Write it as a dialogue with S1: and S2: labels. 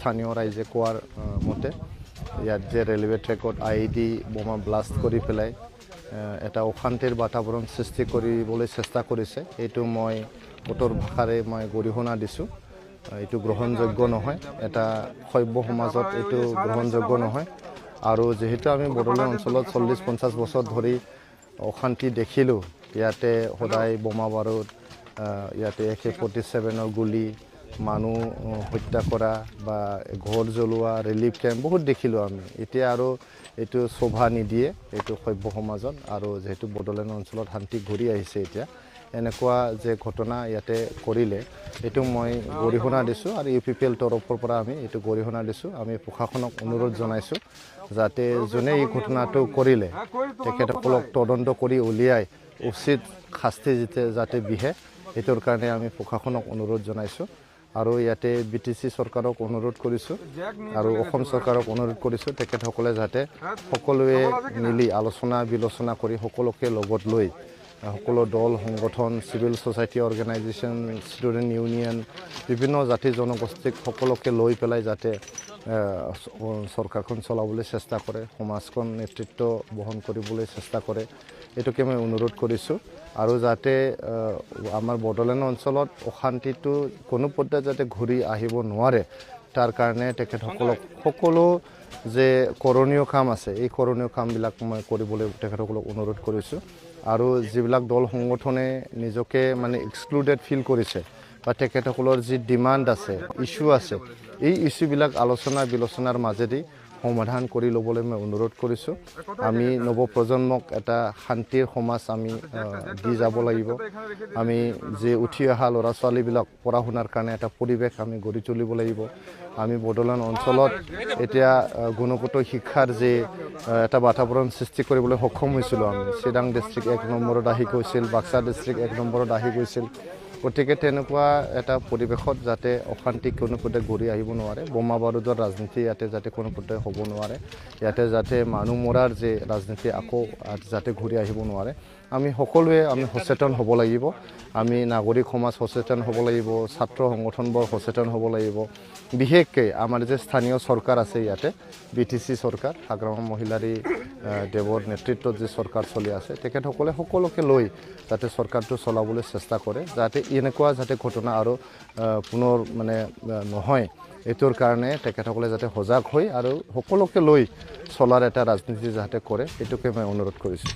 S1: স্থানীয় ৰাইজে কোৱাৰ মতে ইয়াত যে ৰেলৱে ট্ৰেকত IED বোমা ব্লাষ্ট কৰি পেলাই এটা অশান্তিৰ বাতাবৰণ সৃষ্টি কৰিবলৈ চেষ্টা কৰিছে। এইটো মই কঠোৰ ভাষাৰে মই গৰিহণা দিছোঁ। এইটো গ্ৰহণযোগ্য নহয়, এটা সভ্য সমাজত এইটো গ্ৰহণযোগ্য নহয়। আৰু যেহেতু আমি বড়োলেণ্ড অঞ্চলত 40-50 বছৰ ধৰি অশান্তি দেখিলোঁ, ইয়াতে সদায় বোমা বাৰুদ, ইয়াতে AK-47 গুলি, মানুহ হত্যা কৰা বা ঘৰ জ্বলোৱা, ৰিলিফ কেম্প বহুত দেখিলোঁ আমি। এতিয়া আৰু এইটো শোভা নিদিয়ে এইটো সভ্য সমাজত। আৰু যেহেতু বড়োলেণ্ড অঞ্চলত শান্তি ঘূৰি আহিছে, এতিয়া এনেকুৱা যে ঘটনা ইয়াতে কৰিলে এইটো মই গৰিহণা দিছোঁ। আৰু UPPL তৰফৰ পৰা আমি এইটো গৰিহণা দিছোঁ। আমি প্ৰশাসনক অনুৰোধ জনাইছোঁ যাতে যোনে এই ঘটনাটো কৰিলে তেখেতসকলক তদন্ত কৰি উলিয়াই উচিত শাস্তি যাতে বিহে, এইটোৰ কাৰণে আমি প্ৰশাসনক অনুৰোধ জনাইছোঁ। আৰু ইয়াতে BTC চৰকাৰক অনুৰোধ কৰিছোঁ আৰু অসম চৰকাৰক অনুৰোধ কৰিছোঁ তেখেতসকলে যাতে সকলোৱে মিলি আলোচনা বিলোচনা কৰি সকলোকে লগত লৈ সকলো দল সংগঠন, civil society organisation, student union, বিভিন্ন জাতি জনগোষ্ঠীক সকলোকে লৈ পেলাই যাতে চৰকাৰখন চলাবলৈ চেষ্টা কৰে, সমাজখন নেতৃত্ব বহন কৰিবলৈ চেষ্টা কৰে, এইটোকে মই অনুৰোধ কৰিছোঁ। আৰু যাতে আমাৰ বড়োলেণ্ড অঞ্চলত অশান্তিটো কোনো পৰ্যায়ত যাতে ঘূৰি আহিব নোৱাৰে, তাৰ কাৰণে তেখেতসকলক সকলো যে কৰণীয় কাম আছে এই কৰণীয় কামবিলাক মই কৰিবলৈ তেখেতসকলক অনুৰোধ কৰিছোঁ। আৰু যিবিলাক দল সংগঠনে নিজকে মানে এক্সক্লুডেড ফিল কৰিছে বা তেখেতসকলৰ যি ডিমাণ্ড আছে, ইছ্যু আছে, এই ইছ্যুবিলাক আলোচনা বিলোচনাৰ মাজেদি সমাধান কৰি ল'বলৈ মই অনুৰোধ কৰিছোঁ। আমি নৱপ্ৰজন্মক এটা শান্তিৰ সমাজ আমি দি যাব লাগিব। আমি যে উঠি অহা ল'ৰা ছোৱালীবিলাক পঢ়া শুনাৰ কাৰণে এটা পৰিৱেশ আমি গঢ়ি তুলিব লাগিব। আমি বড়োলেণ্ড অঞ্চলত এতিয়া গুণগত শিক্ষাৰ যে এটা বাতাবৰণ সৃষ্টি কৰিবলৈ সক্ষম হৈছিলোঁ। আমি চিৰাং ডিষ্ট্ৰিক্ট 1 নম্বৰত আহি গৈছিল, বাক্সা ডিষ্ট্ৰিক্ট 1 নম্বৰত আহি গৈছিল। গতিকে তেনেকুৱা এটা পৰিৱেশত যাতে অশান্তি কোনো পৰ্যায়ত ঘূৰি আহিব নোৱাৰে, বোমা বাৰুদৰ ৰাজনীতি ইয়াতে যাতে কোনো পৰ্যায়ত হ'ব নোৱাৰে, ইয়াতে যাতে মানুহ মৰাৰ যে ৰাজনীতি আকৌ যাতে ঘূৰি আহিব নোৱাৰে, আমি সকলোৱে আমি সচেতন হ'ব লাগিব। আমি নাগৰিক সমাজ সচেতন হ'ব লাগিব, ছাত্ৰ সংগঠনবোৰ সচেতন হ'ব লাগিব। বিশেষকৈ আমাৰ যে স্থানীয় চৰকাৰ আছে ইয়াতে, BTC চৰকাৰ, হাগ্ৰামা মহিলাৰী দেৱৰ নেতৃত্বত যে চৰকাৰ চলি আছে, তেখেতসকলে সকলোকে লৈ যাতে চৰকাৰটো চলাবলৈ চেষ্টা কৰে, যাতে এনেকুৱা যাতে ঘটনা আৰু পুনৰ মানে নহয়, এইটোৰ কাৰণে তেখেতসকলে যাতে সজাগ হৈ আৰু সকলোকে লৈ চলাৰ এটা ৰাজনীতি যাতে কৰে, এইটোকে মই অনুৰোধ কৰিছোঁ।